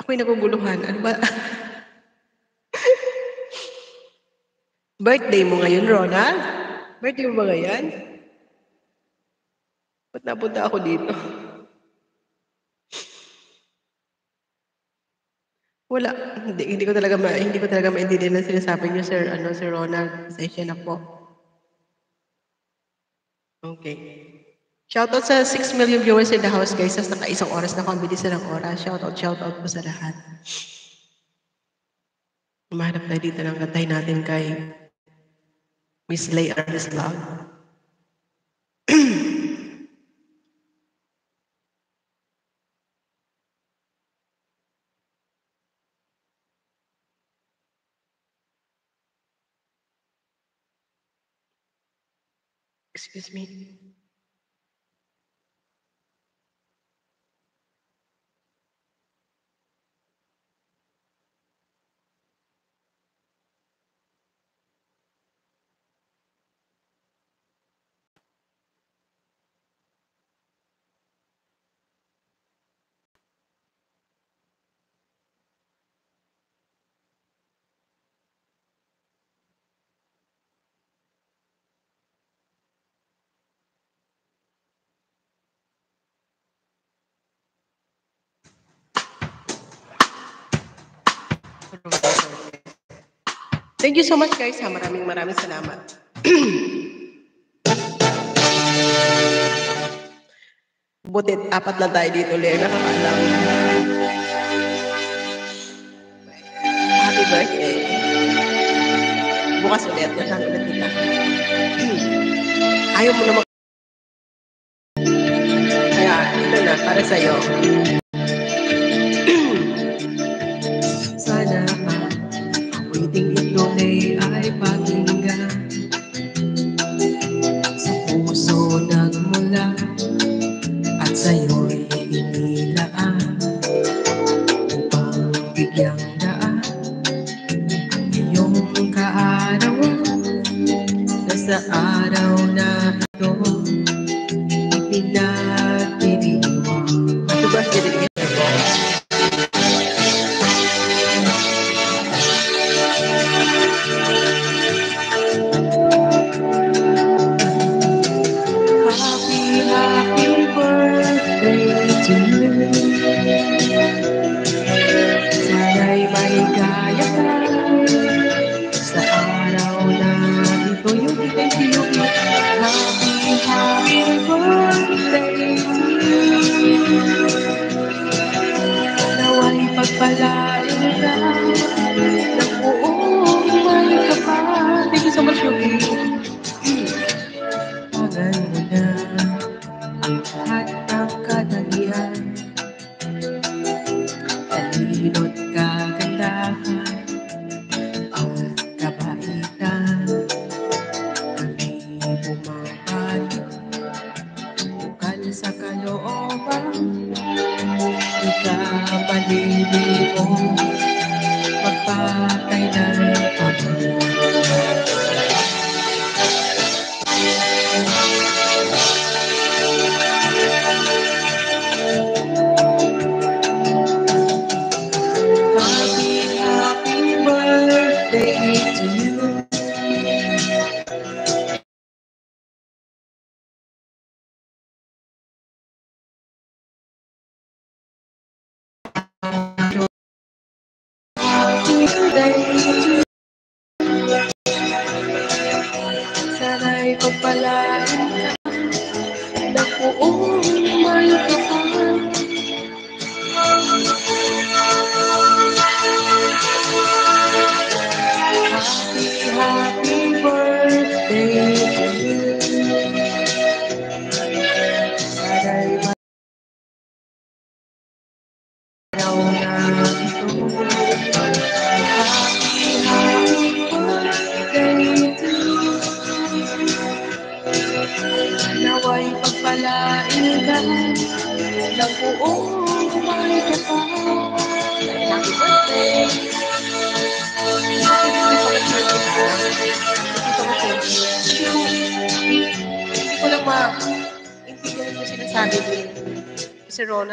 Ako'y naguguluhan. Ano ba? Birthday mo ngayon, Ronald? Birthday mo ba ngayon? Ba't napunta ako dito? Wala. Hindi ko talaga maintindihan ang sinasabi niyo, Sir Ronald. Pasensya na po. Okay. Shoutout sa 6 million viewers in the house, guys. Sa naka-isang oras na ako. Ang bilis na ng oras. Shoutout po sa lahat. Umahanap tayo dito ng kantay natin kay Miss Lay Artist Vlog. Excuse me. Thank you so much, guys. Maraming salamat. Butit, 4 lang tayo dito, Lea. Nakakaalam. Happy birthday. Bukas ulit. Nasaan ulit kita. Ayaw mo naman. Kaya, ito na, para sa'yo. Sana awiting ito ay pakinggan sa puso nagmula at sa'yo'y inilaan upang bigyang daan ang iyong kaarawan na sa araw na ito ipinagdiriwang. Ito ba sinigit na ko? Happy birthday to you. Sana'y maligaya ka sa araw na ito. Thank you. Happy birthday to you. Nawa'y pagpalain ka ng buong may kapal. Thank you so much, Yuki. Pagan mo na ang lahat ng kadalian, talino't kagandahan at kabaitan. Kami bumabati bukal sa kalooban, ikamalili mo magpakailan kami. Happy birthday to you. Sana'y pagpalain ka ng buong may kapal. Happy birthday to you. Sana'y maraw na ito. Happy birthday to you. Nawa'y pagpalain ka ng buong may kapal. Happy birthday. Hindi ko lang maintindihan yung sinasabi ni Sir Ronald.